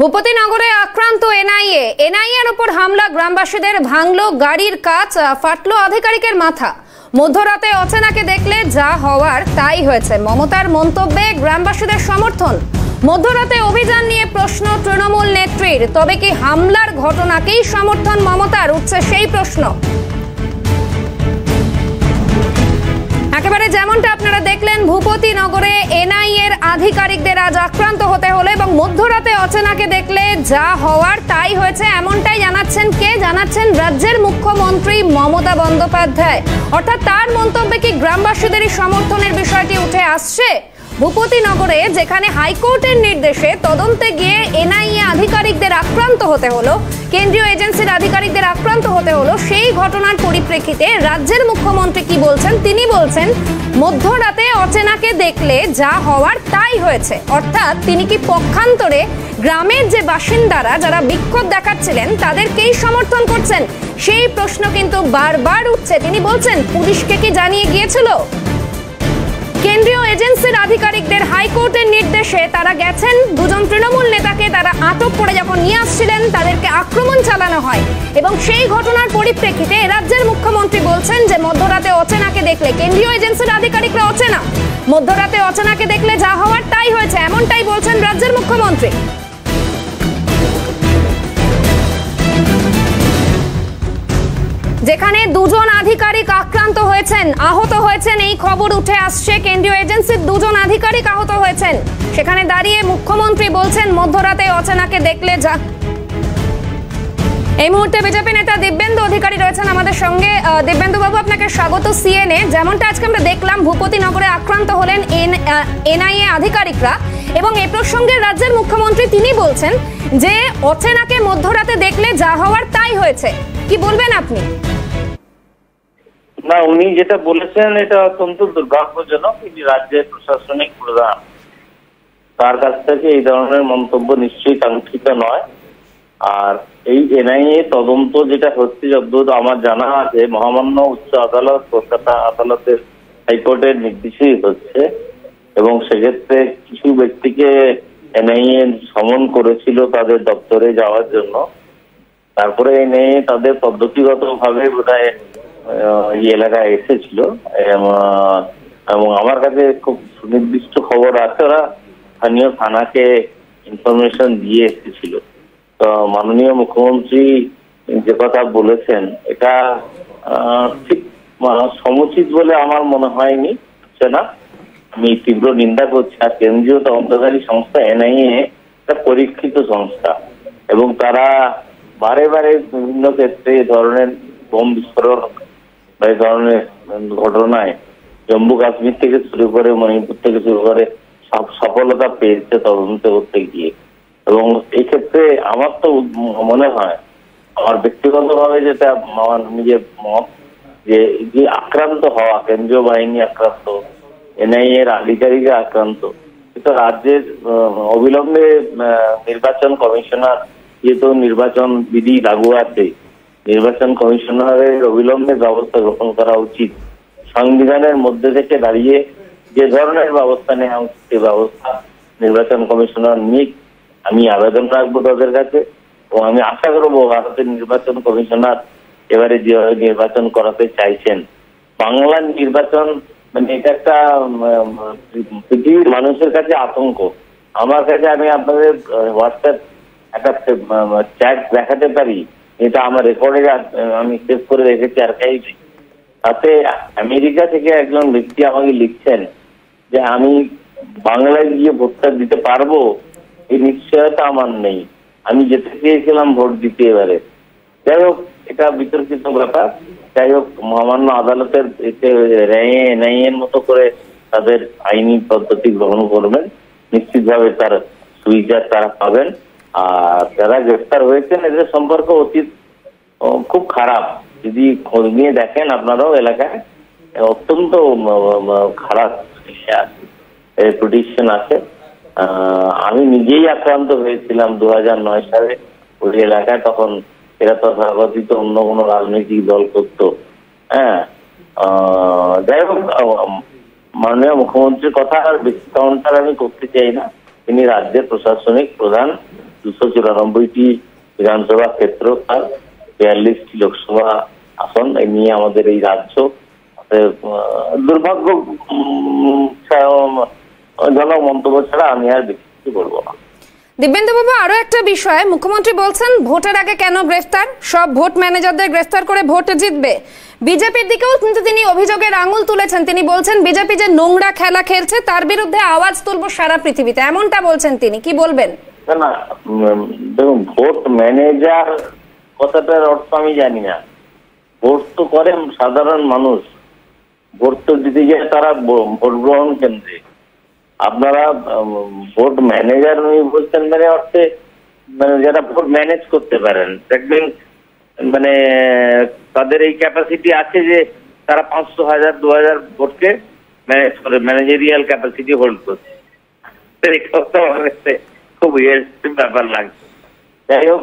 ভূপতিনগরে আক্রান্ত এনআইএর উপর হামলা, গ্রামবাসীদের ভাঙলো গাড়ির কাঁচ, ফাটলো আধিকারিকের মাথা। মধ্যরাতে অচেনাকে দেখলে যা হওয়ার তাই হয়েছে, মমতার মন্তব্যে গ্রামবাসীদের সমর্থন। মধ্যরাতে অভিযান নিয়ে প্রশ্ন তৃণমূল নেত্রীর, তবে কি হামলার ঘটনাকেই সমর্থন মমতার, উঠছে সেই প্রশ্ন। একেবারে যেমনটা আপনারা দেখলেন, ভূপতিনগরে এনআইএর আধিকারিকদের আজ আক্রান্ত হতে হলো এবং মধ্যরাতে অচেনাকে দেখলে যা হওয়ার তাই হয়েছে, এমনটাই জানাচ্ছেন কে? জানাচ্ছেন রাজ্যের মুখ্যমন্ত্রী মমতা বন্দ্যোপাধ্যায়। অর্থাৎ তার মন্তব্যে কি গ্রামবাসীদেরই সমর্থনের বিষয়টি উঠে আসছে? ভূপতিনগরে যেখানে হাইকোর্টের নির্দেশে তদন্তে গিয়ে এনআইএ আধিকারিকদের আক্রান্ত হতে হলো, কেন্দ্রীয় এজেন্সির আধিকারিকদের আক্রান্ত হতে হলো, সেই ঘটনার পরিপ্রেক্ষিতে রাজ্যের মুখ্যমন্ত্রী কি বলছেন? তিনি বলছেন মধ্যরাতে অচেনাকে দেখলে যা হওয়ার তাই হয়েছে। অর্থাৎ তিনি কি পক্ষান্তরে গ্রামের যে বাসিন্দারা যারা বিক্ষোভ দেখাচ্ছিলেন তাদেরকেই সমর্থন করছেন? সেই প্রশ্ন কিন্তু বারবার উঠছে। তিনি বলছেন পুলিশকে কি জানিয়ে গিয়েছিল? কেন্দ্রীয় এজেন্সির আধিকারিকদের হাইকোর্টের নির্দেশে তারা গেছেন, দুজন তৃণমূল নেতাকে তারা আটক করে যখন নিয়ে আসছিলেন তাদেরকে আক্রমণ চালানো হয় এবং সেই ঘটনার পরিপ্রেক্ষিতে রাজ্যের মুখ্যমন্ত্রী বলছেন যে মধ্যরাতে অচেনাকে দেখলে, কেন্দ্রীয় এজেন্সির আধিকারিকরা অচেনা, মধ্যরাতে অচেনাকে দেখলে যা হওয়ার তাই হয়েছে, এমনটাই বলছেন রাজ্যের মুখ্যমন্ত্রী। যেখানে দুজন আধিকারিক আক্রান্ত হয়েছেন, আহত হয়েছেন, এই খবর উঠে আসছে, কেন্দ্রীয় এজেন্সির দুজন আধিকারিক আহত হয়েছেন, সেখানে দাঁড়িয়ে মুখ্যমন্ত্রী বলছেন মধ্যরাতে অচেনাকে দেখলে যা। এই মুহূর্তে বিজেপি নেতা দিব্যেন্দু অধিকারী রয়েছেন আমাদের সঙ্গে। দিব্যেন্দু বাবু, আপনাকে স্বাগত সিএনএ। যেমনটা আজকে আমরা দেখলাম, ভূপতিনগরে আক্রান্ত হলেন এনআইএ আধিকারিকরা এবং এ প্রসঙ্গে রাজ্যের মুখ্যমন্ত্রী তিনি বলছেন যে অচেনাকে মধ্যরাতে দেখলে যা হওয়ার তাই হয়েছে। কি বলবেন আপনি? না, উনি যেটা বলেছেন এটা অত্যন্ত দুর্ভাগ্যজনক। তিনি রাজ্যের প্রশাসনিক প্রধান, তার কাছ থেকে এই ধরনের মন্তব্য নিশ্চয়ই কাঙ্ক্ষিত নয়। আর এই এনআইএ তদন্ত যেটা হচ্ছে, যতদূর আমার জানা আছে, মহামান্য উচ্চ আদালত, কলকাতা আদালতের, হাইকোর্টের নির্দেশেই হচ্ছে এবং সেক্ষেত্রে কিছু ব্যক্তিকে এনআইএ সমন করেছিল তাদের দপ্তরে যাওয়ার জন্য। তারপরে এনআইএ তাদের পদ্ধতিগত ভাবে বোধহয় এই এলাকায় এসেছিল এবং আমার কাছে খুব সুনির্দিষ্ট খবর আছে, ওরা স্থানীয় থানাকে ইনফরমেশন দিয়ে এসেছিল। তো মাননীয় মুখ্যমন্ত্রী যে কথা বলেছেন এটা ঠিক সমুচিত বলে আমার মনে হয়নি, হচ্ছে না। আমি তীব্র নিন্দা করছি। আর কেন্দ্রীয় তদন্তকারী সংস্থা এনআইএ একটা পরীক্ষিত সংস্থা এবং তারা বারে বারে বিভিন্ন ক্ষেত্রে এই ধরনের বোম বিস্ফোরণ বা এই ধরনের ঘটনায় জম্মু কাশ্মীর থেকে শুরু করে মণিপুর থেকে শুরু করে সব সফলতা পেয়েছে তদন্ত করতে গিয়ে। এবং এই ক্ষেত্রে আমার তো মনে হয়, আমার ব্যক্তিগতভাবে যেটা আমার নিজের মত, যে আক্রান্ত হওয়া, কেন্দ্রীয় বাহিনী আক্রান্ত, এনআইএ এর আধিকারিকরা আক্রান্ত, এটা রাজ্যের অবিলম্বে নির্বাচন কমিশনার, যেহেতু নির্বাচন বিধি লাগু আছে, নির্বাচন কমিশনারের অবিলম্বে ব্যবস্থা গ্রহণ করা উচিত। সংবিধানের মধ্যে থেকে দাঁড়িয়ে যে ধরনের ব্যবস্থা নেওয়া উচিত সে ব্যবস্থা নির্বাচন কমিশনার নিক। আমি আবেদন রাখবো তাদের কাছে এবং আমি আশা করবো ভারতের নির্বাচন কমিশনার এবারে যেভাবে নির্বাচন করাতে চাইছেন, বাংলার নির্বাচন মানে এটা একটা পৃথিবীর মানুষের কাছে আতঙ্ক। আমার কাছে, আমি আপনাদের হোয়াটসঅ্যাপ একটা চ্যাট দেখাতে পারি, এটা আমার রেকর্ডে আমি সেভ করে রেখেছি আর্কাইভে। তাতে আমেরিকা থেকে একজন ব্যক্তি আমাকে লিখছেন যে আমি বাংলায় গিয়ে ভোটটা দিতে পারবো, এই নিশ্চয়তা আমার নেই, আমি যেতে চেয়েছিলাম ভোট দিতে এবারে। যাই হোক, এটা বিতর্কিত ব্যাপার। যাই হোক, মহামান্য আদালতের এনআইএ এর মতো করে তাদের আইনি পদ্ধতি গ্রহণ করবেন, নিশ্চিতভাবে তার সুবিচার তারা পাবেন। আর যারা গ্রেফতার হয়েছেন এদের সম্পর্ক অতীত খুব খারাপ। যদি খোঁজ নিয়ে দেখেন আপনারাও, এলাকায় অত্যন্ত খারাপ রেপুটেশন আছে। আমি নিজেই আক্রান্ত হয়েছিলাম 2009 সালে ওই এলাকায়। তখন এরা তথাকথিত অন্য কোনো রাজনৈতিক দল করতো। হ্যাঁ, যাই হোক, মাননীয় মুখ্যমন্ত্রীর কথা আর বেশি কাউন্টার আমি করতে চাই না। তিনি রাজ্যের প্রশাসনিক প্রধান 294টি বিধানসভা ক্ষেত্র, তার 42টি লোকসভা আসন নিয়ে আমাদের এই রাজ্য। দুর্ভাগ্যজনক মন্তব্য ছাড়া আমি আর বেশি কিছু বলবো না। দিব্যেন্দু বাবু, আরো একটা বিষয়, মুখ্যমন্ত্রী বলছেন ভোটের আগে কেন গ্রেফতার, সব ভোট ম্যানেজারদের গ্রেফতার করে ভোট জিতবে। বিজেপির দিকেও কিন্তু তিনি অভিযোগের আঙুল তুলেছেন, তিনি বলছেন বিজেপি যে নোংরা খেলা খেলছে তার বিরুদ্ধে আওয়াজ তুলবো সারা পৃথিবীতে, এমনটা বলছেন তিনি, কি বলবেন? না, দেখুন, ভোট ম্যানেজার কথাটার অর্থ আমি জানি না। ভোট তো করেন সাধারণ মানুষ, ভোট তো দিতে যায় তারা ভোট গ্রহণ কেন্দ্রে। আপনারা ভোট ম্যানেজার বলছেন মানে অর্থে মানে যারা ভোট ম্যানেজ করতে পারেন, দেখবেন মানে তাদের এই ক্যাপাসিটি আছে যে তারা 500, 1000, 2000 ভোটকে ম্যানেজ করে, ম্যানেজারিয়াল ক্যাপাসিটি হোল্ড করছে। খুব ব্যাপার লাগছে। যাই হোক,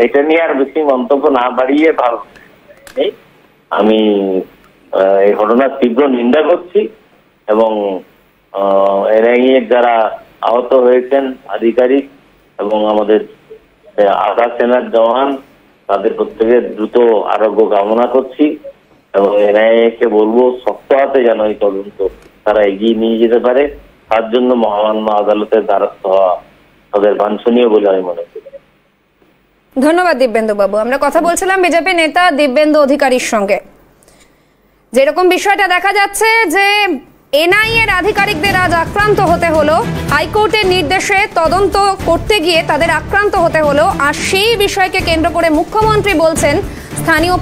এটা নিয়ে আর বেশি মন্তব্য না বাড়িয়ে ভালো। আমি এই ঘটনার তীব্র নিন্দা করছি এবং এনআইএ যারা আহত হয়েছেন আধিকারিক এবং আমাদের আধা সেনার জওয়ান, তাদের প্রত্যেকের দ্রুত আরোগ্য কামনা করছি এবং এনআইএ কে বলবো শক্ত হাতে যেন এই তদন্ত তারা এগিয়ে নিয়ে যেতে পারে। তার জন্য মহামান্য আদালতের দ্বারস্থ হওয়া তাদের বাঞ্ছনীয় বলে আমি মনে করি। ধন্যবাদ দিব্যেন্দু বাবু। আমরা কথা বলছিলাম বিজেপি নেতা দিব্যেন্দু অধিকারীর সঙ্গে। যেরকম বিষয়টা দেখা যাচ্ছে যে এনআইএর আধিকারিকদের আজ আক্রান্ত হতে হলো, হাইকোর্টের নির্দেশে তদন্ত করতে গিয়ে তাদের আক্রান্ত হতে হলো, আর সেই বিষয়কে কেন্দ্র করে মুখ্যমন্ত্রী বলছেন স্থানীয়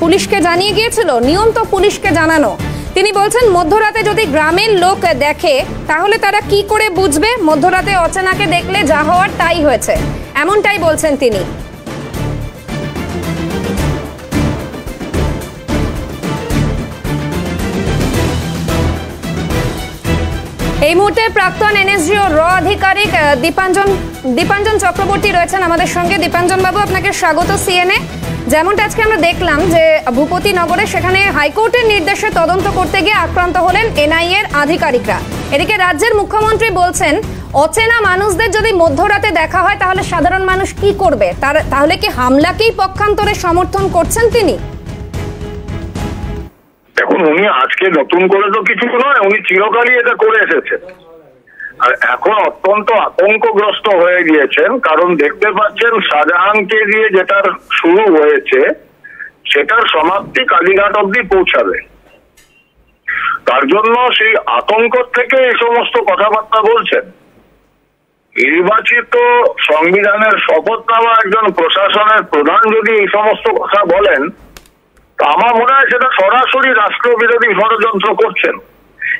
পুলিশকে জানিয়ে গিয়েছিল, নিয়ম তো পুলিশকে জানানো। তিনি বলছেন মধ্যরাতে যদি গ্রামের লোক দেখে তাহলে তারা কি করে বুঝবে মধ্যরাতে অচেনাকে দেখলে যা হওয়ার তাই হয়েছে, এমনটাই বলছেন তিনি। এই মুহূর্তে প্রাক্তন এনএসজিও র আধিকারিক দীপাঞ্জন চক্রবর্তী রয়েছেন আমাদের সঙ্গে। দীপাঞ্জন বাবু, আপনাকে স্বাগত সিএনএ। যেমনটা আজকে আমরা দেখলাম যে ভূপতিনগরে সেখানে হাইকোর্টের নির্দেশে তদন্ত করতে গিয়ে আক্রান্ত হলেন এনআইএর আধিকারিকরা। এদিকে রাজ্যের মুখ্যমন্ত্রী বলছেন অচেনা মানুষদের যদি মধ্যরাতে দেখা হয় তাহলে সাধারণ মানুষ কি করবে, তাহলে কি হামলাকেই পক্ষান্তরে সমর্থন করছেন তিনি? দেখুন, উনি আজকে নতুন করে তো কিছু নয়, উনি চিরকালই এটা করে এসেছেন। আর এখন অত্যন্ত আতঙ্কগ্রস্ত হয়ে গিয়েছেন, কারণ দেখতে পাচ্ছেন শাহজাহানকে দিয়ে যেটার শুরু হয়েছে সেটার সমাপ্তি কালীঘাট অব্দি পৌঁছাবে। তার জন্য সেই আতঙ্ক থেকে এই সমস্ত কথাবার্তা বলছেন। নির্বাচিত সংবিধানের শপথ নেওয়া একজন প্রশাসনের প্রধান যদি এই সমস্ত কথা বলেন, তা আমার মনে হয় সেটা সরাসরি রাষ্ট্রবিরোধী ষড়যন্ত্র করছেন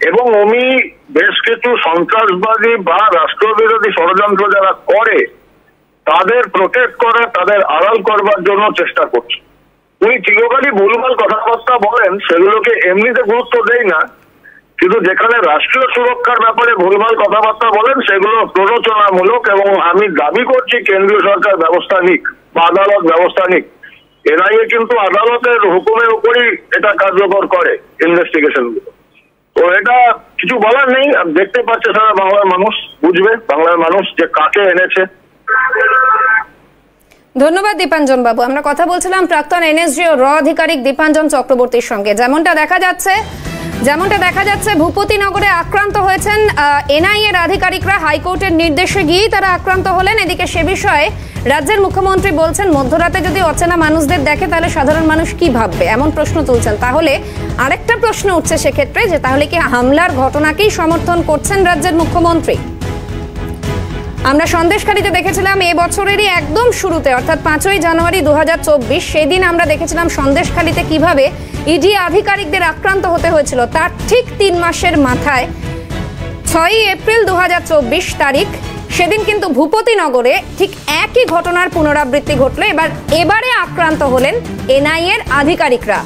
এবং উনি বেশ কিছু সন্ত্রাসবাদী বা রাষ্ট্রবিরোধী ষড়যন্ত্র যারা করে তাদের প্রোটেক্ট করা, তাদের আড়াল করবার জন্য চেষ্টা করছে। উনি চিরকালই ভুলভাল কথাবার্তা বলেন, সেগুলোকে এমনিতে গুরুত্ব দেয় না, কিন্তু যেখানে রাষ্ট্রীয় সুরক্ষার ব্যাপারে ভুলভাল কথাবার্তা বলেন সেগুলো প্ররোচনামূলক এবং আমি দাবি করছি কেন্দ্রীয় সরকার ব্যবস্থা নিক বা আদালত ব্যবস্থা নিক। এনআইএ কিন্তু আদালতের হুকুমের উপরই এটা কার্যকর করে ইনভেস্টিগেশন গুলো। তো এটা কিছু বলার নেই, দেখতে পাচ্ছে সারা বাংলার মানুষ, বুঝবে বাংলার মানুষ যে কাকে এনেছে। ধন্যবাদ দীপাঞ্জন বাবু। আমরা কথা বলছিলাম প্রাক্তন এনএসজিও র আধিকারিক দীপাঞ্জন চক্রবর্তীর সঙ্গে। যেমনটা দেখা যাচ্ছে ভূপতিনগরে আক্রান্ত হয়েছেন এনআইএর আধিকারিকরা, হাইকোর্টের নির্দেশে গিয়ে তারা আক্রান্ত হলেন। এদিকে সে বিষয়ে রাজ্যের মুখ্যমন্ত্রী বলছেন মধ্যরাতে যদি অচেনা মানুষদের দেখে তাহলে সাধারণ মানুষ কি ভাববে, এমন প্রশ্ন তুলছেন। তাহলে আরেকটা প্রশ্ন উঠছে সেক্ষেত্রে যে তাহলে কি হামলার ঘটনাকেই সমর্থন করছেন রাজ্যের মুখ্যমন্ত্রী? আমরা সন্দেশখালীতে দেখেছিলাম এবছরেরই একদম শুরুতে, অর্থাৎ 5ই জানুয়ারি 2024, সেই দিন আমরা দেখেছিলাম সন্দেশখালীতে কিভাবে ইডি আধিকারিকদের আক্রান্ত হতে হয়েছিল। তার ঠিক 3 মাসের মাথায় 6ই এপ্রিল 2024 তারিখ, সেদিন কিন্তু ভূপতিনগরে ঠিক একই ঘটনার পুনরাবৃত্তি ঘটলো। এবারে আক্রান্ত হলেন এনআইএর আধিকারিকরা।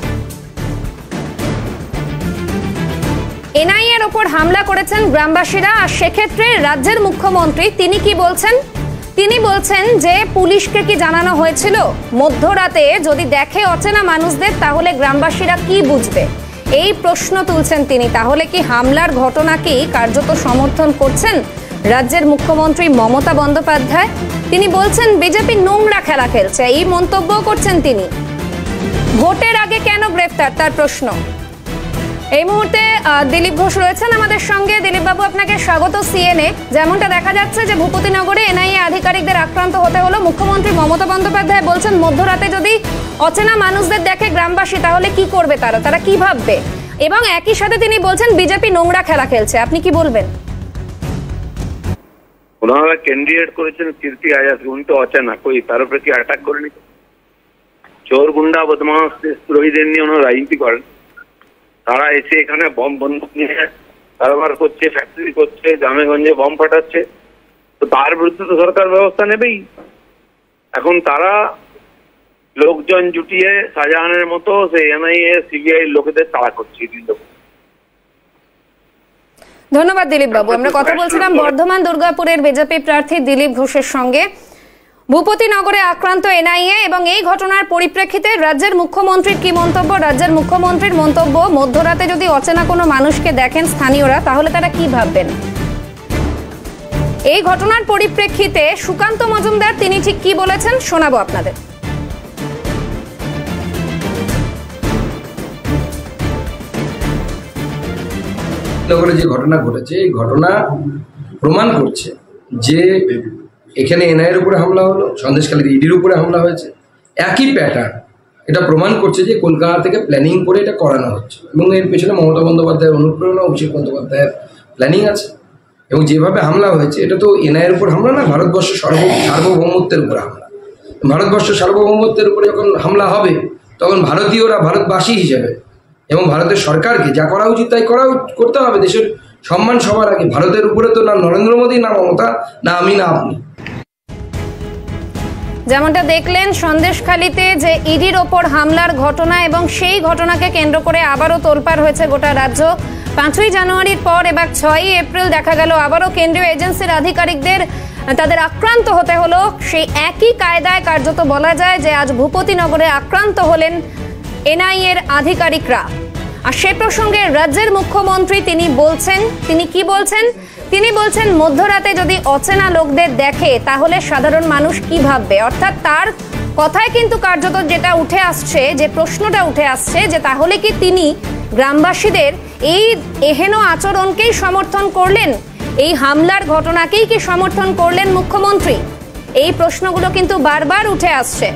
এনআইএর ওপর হামলা করেছেন গ্রামবাসীরা। আর সেক্ষেত্রে রাজ্যের মুখ্যমন্ত্রী তিনি কি বলছেন? তিনি বলছেন যে পুলিশকে কি জানানো হয়েছিল মধ্যরাতে যদি দেখে অচেনা মানুষদের তাহলে গ্রামবাসীরা কি বুঝবে, এই প্রশ্ন তুলছেন তিনি। তাহলে কি হামলার ঘটনাকেই কার্যত সমর্থন করছেন রাজ্যের মুখ্যমন্ত্রী মমতা বন্দ্যোপাধ্যায়। তিনি বলছেন বিজেপি নোংরা খেলা খেলছে, এই মন্তব্য করছেন তিনি। ভোটের আগে কেন গ্রেফতার, তার প্রশ্ন। এই মুহূর্তে দিলীপ ঘোষ রয়েছেন আমাদের সঙ্গে। দিলীপ বাবু, আপনাকে স্বাগত সিএনএ। যেমনটা দেখা যাচ্ছে যে ভূপতিনগরে এনআইএ আধিকারিকদের আক্রান্ত হতে হলো। মুখ্যমন্ত্রী মমতা বন্দ্যোপাধ্যায় বলছেন মধ্যরাতে যদি অচেনা মানুষদের দেখে গ্রামবাসী তাহলে কি করবে, তারা কি ভাববে, এবং একই সাথে তিনি বলছেন বিজেপি নোংরা খেলা খেলছে। আপনি কি বলবেন? ওনারা ক্যান্ডিডেট করেছেন কীর্তি আজাদ, উনি তো অচেনা, কই তার উপরে কি অ্যাটাক করেনি? চোর গুন্ডা বদমাস দেশদ্রোহীদের নিয়ে ওনারা রাজনীতি করেন। তারা এসে এখানে বম বন্দুক নিয়ে কারবার করছে, ফ্যাক্টরি করছে, গ্রামে গঞ্জে বম ফাটাচ্ছে, তো তার বিরুদ্ধে তো সরকার ব্যবস্থা নেবেই। এখন তারা লোকজন জুটিয়ে শাহজাহানের মতো সেই এনআইএ সিবিআই লোকেদের তাড়া করছে। ধন্যবাদ দিলীপ বাবু। আমরা কথা বলছিলাম বর্ধমান দুর্গাপুরের বিজেপি প্রার্থী দিলীপ ঘোষের সঙ্গে। ভূপতিনগরে আক্রান্ত এনআইএ এবং এই ঘটনার পরিপ্রেক্ষিতে রাজ্যের মুখ্যমন্ত্রীর কি মন্তব্য। রাজ্যের মুখ্যমন্ত্রীর মন্তব্য, মধ্যরাতে যদি অচেনা কোনো মানুষকে দেখেন স্থানীয়রা তাহলে তারা কি ভাববেন। এই ঘটনার পরিপ্রেক্ষিতে সুকান্ত মজুমদার তিনি ঠিক কি বলেছেন শোনাবো আপনাদের। নগরে যে ঘটনা ঘটেছে, এই ঘটনা প্রমাণ করছে যে এখানে এনআইএর উপরে হামলা হলো, সন্দেশখালীর ইডির উপরে হামলা হয়েছে, একই প্যাটার্ন। এটা প্রমাণ করছে যে কলকাতা থেকে প্ল্যানিং করে এটা করানো হচ্ছে এবং এর পেছনে মমতা বন্দ্যোপাধ্যায়ের অনুপ্রেরণা, অভিষেক বন্দ্যোপাধ্যায়ের প্ল্যানিং আছে। এবং যেভাবে হামলা হয়েছে এটা তো এনআইএর উপর হামলা না, ভারতবর্ষের সার্বভৌমত্বের উপর হামলা। ভারতবর্ষের সার্বভৌমত্বের উপরে যখন হামলা হবে তখন ভারতীয়রা ভারতবাসী হিসেবে এবং ভারতের সরকারকে যা করা উচিত তাই করতে হবে। দেশের সম্মান সবার আগে। ভারতের উপরে তো না নরেন্দ্র মোদী, না মমতা, না আমি, না আপনি। যেমনটা দেখলেন সন্দেশখালীতে যে ইডির ওপর হামলার ঘটনা, এবং সেই ঘটনাকে কেন্দ্র করে আবারও তোলপাড় হয়েছে গোটা রাজ্য। 5ই জানুয়ারির পর এবার 6ই এপ্রিল দেখা গেল আবারও কেন্দ্রীয় এজেন্সির আধিকারিকদের তাদের আক্রান্ত হতে হলো। সেই একই কায়দায় কার্যত বলা যায় যে আজ ভূপতিনগরে আক্রান্ত হলেন এনআইএর আধিকারিকরা। আর সে প্রসঙ্গে রাজ্যের মুখ্যমন্ত্রী তিনি কি বলছেন? তিনি বলছেন মধ্যরাতে যদি অচেনা লোকদের দেখে তাহলে সাধারণ মানুষ কি ভাববে। অর্থাৎ তার কথায় কিন্তু কার্যত যেটা উঠে আসছে, যে প্রশ্নটা উঠে আসছে, যে তাহলে কি তিনি গ্রামবাসীদের এই এহেন আচরণকেই সমর্থন করলেন, এই হামলার ঘটনাকেই কি সমর্থন করলেন মুখ্যমন্ত্রী? এই প্রশ্নগুলো কিন্তু বারবার উঠে আসছে।